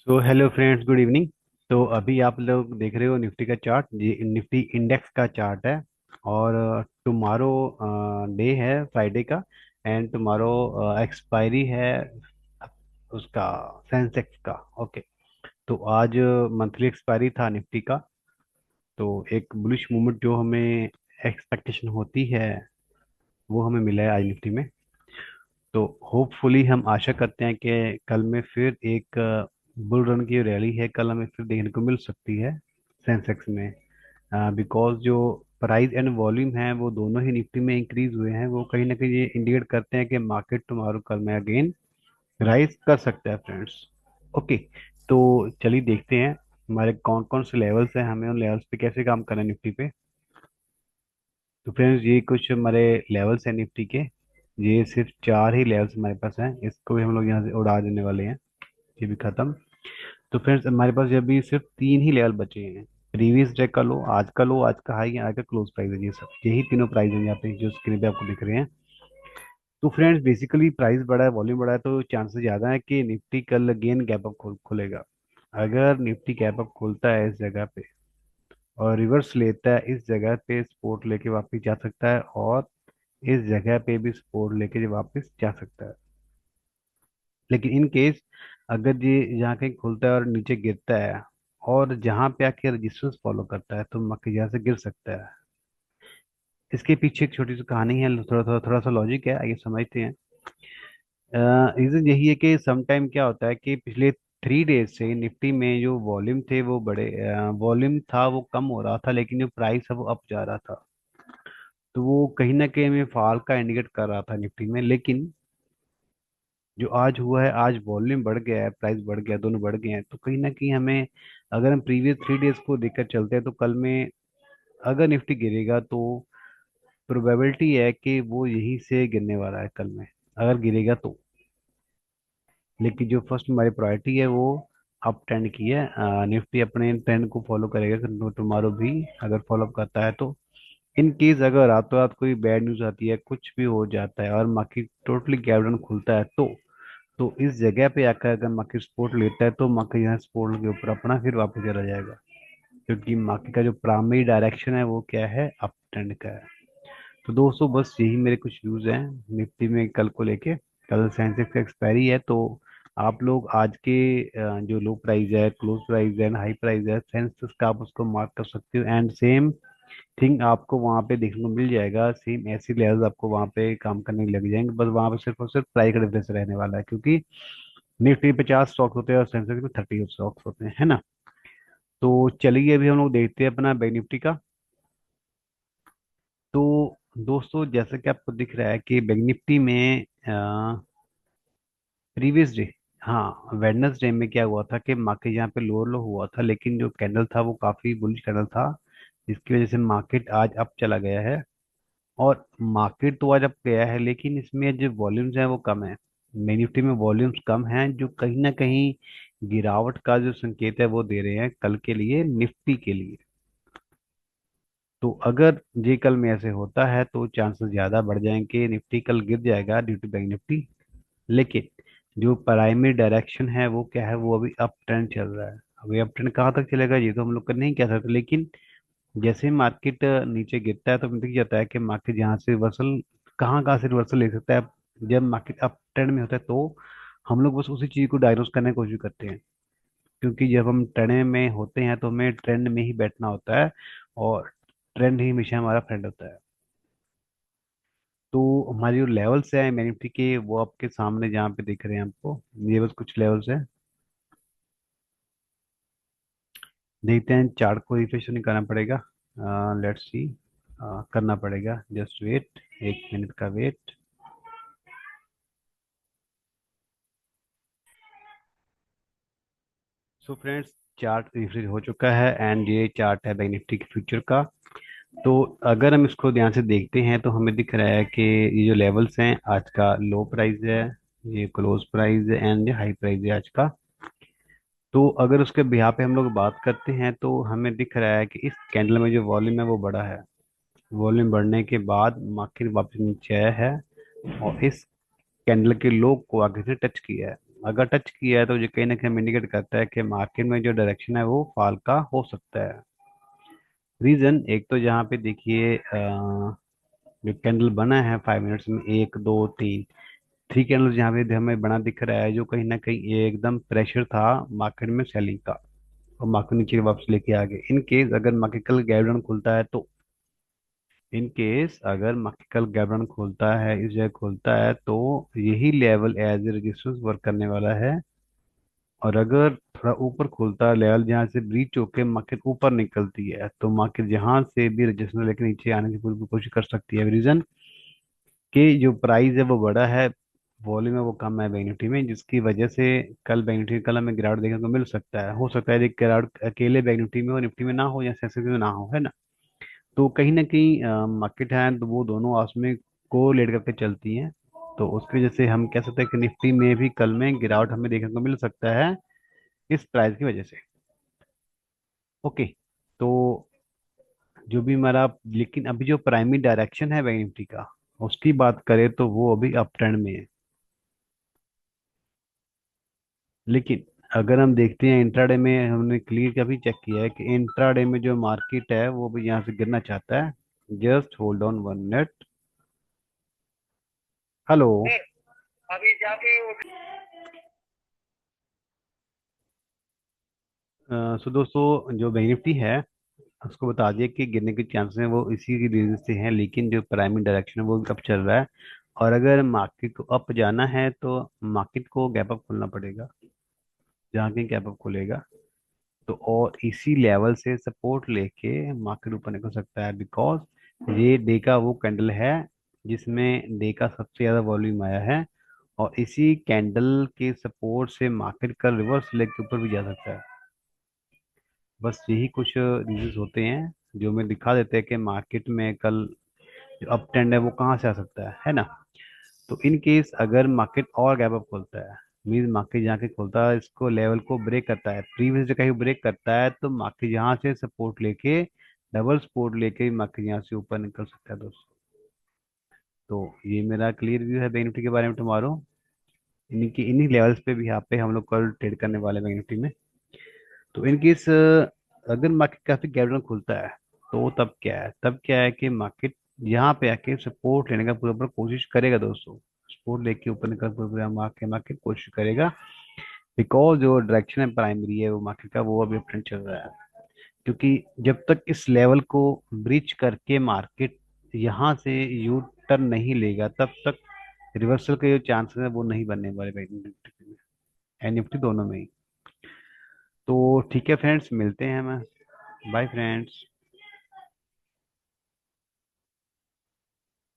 So hello friends, good evening. तो अभी आप लोग देख रहे हो निफ्टी का चार्ट। ये निफ्टी इंडेक्स का चार्ट है। और टुमारो डे है, फ्राइडे का। एंड टुमारो एक्सपायरी है उसका, सेंसेक्स का। ओके। तो आज मंथली एक्सपायरी था निफ्टी का। तो एक बुलिश मूवमेंट जो हमें एक्सपेक्टेशन होती है वो हमें मिला है आज निफ्टी में। तो होपफुली हम आशा करते हैं कि कल में फिर एक बुल रन की रैली है, कल हमें फिर देखने को मिल सकती है सेंसेक्स में। बिकॉज जो प्राइस एंड वॉल्यूम है वो दोनों ही निफ्टी में इंक्रीज हुए हैं, वो कहीं ना कहीं ये इंडिकेट करते हैं कि मार्केट टुमारो कल में अगेन राइज कर सकता है फ्रेंड्स। ओके। तो चलिए देखते हैं हमारे कौन कौन से लेवल्स हैं, हमें उन लेवल्स पे कैसे काम करना है निफ्टी पे। तो फ्रेंड्स, ये कुछ हमारे लेवल्स हैं निफ्टी के। ये सिर्फ चार ही लेवल्स हमारे पास हैं, इसको भी हम लोग यहाँ से उड़ा देने वाले हैं। ये भी खत्म। तो फ्रेंड्स, हमारे पास अभी सिर्फ तीन ही लेवल बचे हैं। प्रीवियस डे का लो, आज का लो, आज का हाई, आज का क्लोज प्राइस है। ये सब यही तीनों प्राइस हैं यहाँ पे जो स्क्रीन पे आपको दिख रहे हैं। तो फ्रेंड्स, बेसिकली प्राइस बढ़ा है, वॉल्यूम बढ़ा है, तो चांसेस ज़्यादा है कि निफ्टी कल अगेन गैप अप खुलेगा। अगर निफ्टी गैप अप खोलता है इस जगह पे और रिवर्स लेता है इस जगह पे, सपोर्ट लेके वापस जा सकता है, और इस जगह पे भी सपोर्ट लेके वापस जा सकता है। लेकिन इन केस अगर ये यहाँ कहीं खुलता है और नीचे गिरता है और जहाँ पे आके रजिस्टेंस फॉलो करता है तो मक्के यहाँ से गिर सकता है। इसके पीछे एक छोटी सी कहानी है, थोड़ा सा लॉजिक है, आइए समझते हैं। रीजन यही है कि समटाइम क्या होता है कि पिछले 3 डेज से निफ्टी में जो वॉल्यूम थे वो बड़े, वॉल्यूम था वो कम हो रहा था, लेकिन जो प्राइस है वो अप जा रहा था। तो वो कहीं ना कहीं हमें फॉल का इंडिकेट कर रहा था निफ्टी में। लेकिन जो आज हुआ है, आज वॉल्यूम बढ़ गया है, प्राइस बढ़ गया, दोनों बढ़ गए हैं, तो कहीं ना कहीं हमें, अगर हम प्रीवियस 3 डेज को देखकर चलते हैं तो कल में अगर निफ्टी गिरेगा तो प्रोबेबिलिटी है कि वो यहीं से गिरने वाला है कल में, अगर गिरेगा तो। लेकिन जो फर्स्ट हमारी प्रायोरिटी है वो अप ट्रेंड की है। निफ्टी अपने ट्रेंड को फॉलो करेगा टुमारो भी, अगर फॉलो करता है तो। इन केस अगर रातों रात कोई बैड न्यूज आती है, कुछ भी हो जाता है और मार्केट टोटली गैप डाउन खुलता है, तो इस जगह पे आकर अगर मार्केट सपोर्ट लेता है तो मार्केट यहाँ सपोर्ट के ऊपर अपना फिर वापस चला जाएगा। क्योंकि मार्केट का जो प्राइमरी डायरेक्शन है वो क्या है, अप ट्रेंड का है। तो दोस्तों, बस यही मेरे कुछ व्यूज हैं निफ्टी में कल को लेके। कल सेंसेक्स का एक्सपायरी है, तो आप लोग आज के जो लो प्राइस है, क्लोज प्राइस है, हाई प्राइस है सेंसेक्स का, आप उसको मार्क कर सकते हो। एंड सेम थिंग आपको वहां पे देखने को मिल जाएगा, सेम ऐसी लेवल्स आपको वहां पे काम करने लग जाएंगे। बस वहां पे सिर्फ और सिर्फ प्राइस का डिफरेंस रहने वाला है, क्योंकि निफ्टी 50 स्टॉक्स होते हैं और सेंसेक्स में 30 स्टॉक्स होते हैं, है ना। तो चलिए अभी हम लोग देखते हैं अपना बैंक निफ्टी का। तो दोस्तों, जैसे कि आपको दिख रहा है कि बैंक निफ्टी में प्रीवियस डे, हाँ वेडनेसडे में क्या हुआ था कि मार्केट यहाँ पे लोअर लो हुआ था, लेकिन जो कैंडल था वो काफी बुलिश कैंडल था, जिसकी वजह से मार्केट आज अप चला गया है। और मार्केट तो आज अप गया है, लेकिन इसमें जो वॉल्यूम्स हैं वो कम है। निफ्टी में वॉल्यूम्स कम हैं, जो कहीं ना कहीं गिरावट का जो संकेत है वो दे रहे हैं कल के लिए, निफ्टी के लिए। तो अगर ये कल में ऐसे होता है तो चांसेस ज्यादा बढ़ जाएंगे निफ्टी कल गिर जाएगा ड्यू टू बैंक निफ्टी। लेकिन जो प्राइमरी डायरेक्शन है वो क्या है, वो अभी अप ट्रेंड चल रहा है। अभी अप ट्रेंड कहाँ तक चलेगा ये तो हम लोग नहीं कह सकते, लेकिन जैसे मार्केट नीचे गिरता है तो हमें दिख जाता है कि मार्केट यहाँ से रिवर्सल, कहाँ कहाँ से रिवर्सल ले सकता है। जब मार्केट अप ट्रेंड में होता है तो हम लोग बस उसी चीज को डायग्नोस करने की कोशिश करते हैं। क्योंकि जब हम ट्रेंड में होते हैं तो हमें ट्रेंड में ही बैठना होता है, और ट्रेंड ही हमेशा हमारा फ्रेंड होता है। तो हमारी जो लेवल्स हैं निफ्टी के वो आपके सामने जहाँ पे दिख रहे हैं आपको, ये बस कुछ लेवल्स हैं। देखते हैं, चार्ट को रिफ्रेश नहीं करना पड़ेगा। लेट्स सी, करना पड़ेगा, जस्ट वेट, 1 मिनट का wait. So friends, chart refresh हो चुका है एंड ये चार्ट है बैंक निफ्टी के फ्यूचर का। तो अगर हम इसको ध्यान से देखते हैं तो हमें दिख रहा है कि ये जो लेवल्स हैं, आज का लो प्राइस है, ये क्लोज प्राइस है, एंड ये हाई प्राइस है आज का। तो अगर उसके बिहार पे हम लोग बात करते हैं तो हमें दिख रहा है कि इस कैंडल में जो वॉल्यूम है वो बड़ा है। वॉल्यूम बढ़ने के बाद मार्केट वापस नीचे आया है और इस कैंडल के लो को आगे से टच किया है। अगर टच किया है तो ये कहीं ना कहीं इंडिकेट करता है कि मार्केट में जो डायरेक्शन है वो फॉल का हो सकता है। रीजन एक तो यहाँ पे देखिए, जो कैंडल बना है 5 मिनट्स में, एक दो तीन, थ्री कैंडल जहाँ पे हमें बना दिख रहा है, जो कहीं ना कहीं ये एकदम प्रेशर था मार्केट में सेलिंग का, और मार्केट नीचे वापस लेके आ गए। इन केस अगर मार्केट कल गैप डाउन खुलता है तो, इन केस अगर मार्केट कल गैप डाउन खुलता है, इस जगह खुलता है, तो यही level as a resistance work करने वाला है। और अगर थोड़ा ऊपर खुलता है लेवल जहाँ से ब्रीच होके मार्केट ऊपर निकलती है, तो मार्केट जहां से भी रेजिस्टेंस लेके नीचे आने की पूरी कोशिश कर सकती है। रीजन कि जो प्राइस है वो बड़ा है, वॉल्यूम है वो कम है बैंक निफ्टी में, जिसकी वजह से कल बैंक निफ्टी कल हमें गिरावट देखने को मिल सकता है। हो सकता है कि गिरावट अकेले बैंक निफ्टी में और निफ्टी में ना हो, या सेंसेक्स में ना हो, है ना। तो कहीं ना कहीं मार्केट है तो वो दोनों आपस में कोरिलेट करके चलती हैं। तो उसकी वजह से हम कह सकते हैं कि निफ्टी में भी कल में गिरावट हमें देखने को मिल सकता है, इस प्राइस की वजह से। ओके। तो जो भी हमारा, लेकिन अभी जो प्राइमरी डायरेक्शन है बैंक निफ्टी का, उसकी बात करें तो वो अभी अप ट्रेंड में है। लेकिन अगर हम देखते हैं इंट्राडे में, हमने क्लियर कभी चेक किया है कि इंट्राडे में जो मार्केट है वो भी यहाँ से गिरना चाहता है। Just hold on 1 minute. Hello. अभी जाके सो दोस्तों, जो बैंक निफ्टी है उसको बता दिया कि गिरने के चांसेस हैं, वो इसी की रीजन से हैं, लेकिन जो प्राइमरी डायरेक्शन है वो भी कब चल रहा है। और अगर मार्केट को अप जाना है तो मार्केट को गैप अप खोलना पड़ेगा, जहाँ कहीं गैप अप खुलेगा तो, और इसी लेवल से सपोर्ट लेके मार्केट ऊपर निकल सकता है। बिकॉज ये डे का वो कैंडल है जिसमें डे का सबसे ज्यादा वॉल्यूम आया है, और इसी कैंडल के सपोर्ट से मार्केट का रिवर्स लेग के ऊपर भी जा सकता है। बस यही कुछ रीजंस होते हैं जो हमें दिखा देते हैं कि मार्केट में कल जो अप ट्रेंड है वो कहाँ से आ सकता है ना। तो इन केस अगर मार्केट और गैप अप खोलता है, मीन मार्केट जहाँ के खोलता है इसको लेवल को ब्रेक करता है, प्रीवियस जगह ही ब्रेक करता है, तो मार्केट यहाँ से सपोर्ट लेके, डबल सपोर्ट लेके मार्केट यहाँ से ऊपर निकल सकता है दोस्तों। तो ये मेरा क्लियर व्यू है बैंक निफ्टी के बारे में टुमारो। इन्हीं लेवल्स पे भी यहाँ पे हम लोग कल ट्रेड करने वाले हैं बैंक निफ्टी में। तो इन केस अगर मार्केट काफी गैप डाउन खुलता है, तो तब क्या है कि मार्केट यहाँ पे आके सपोर्ट लेने का पूरा पूरा कोशिश करेगा दोस्तों। सपोर्ट लेके ऊपर निकल पूरा पूरा मार्केट मार्केट कोशिश करेगा। बिकॉज जो डायरेक्शन है प्राइमरी है वो मार्केट का, वो अभी अपट्रेंड चल रहा है। क्योंकि जब तक इस लेवल को ब्रीच करके मार्केट यहाँ से यू टर्न नहीं लेगा, तब तक रिवर्सल के जो चांसेस है वो नहीं बनने वाले बैंक निफ्टी में एंड निफ्टी दोनों में ही। तो ठीक है फ्रेंड्स, मिलते हैं हम। Bye friends.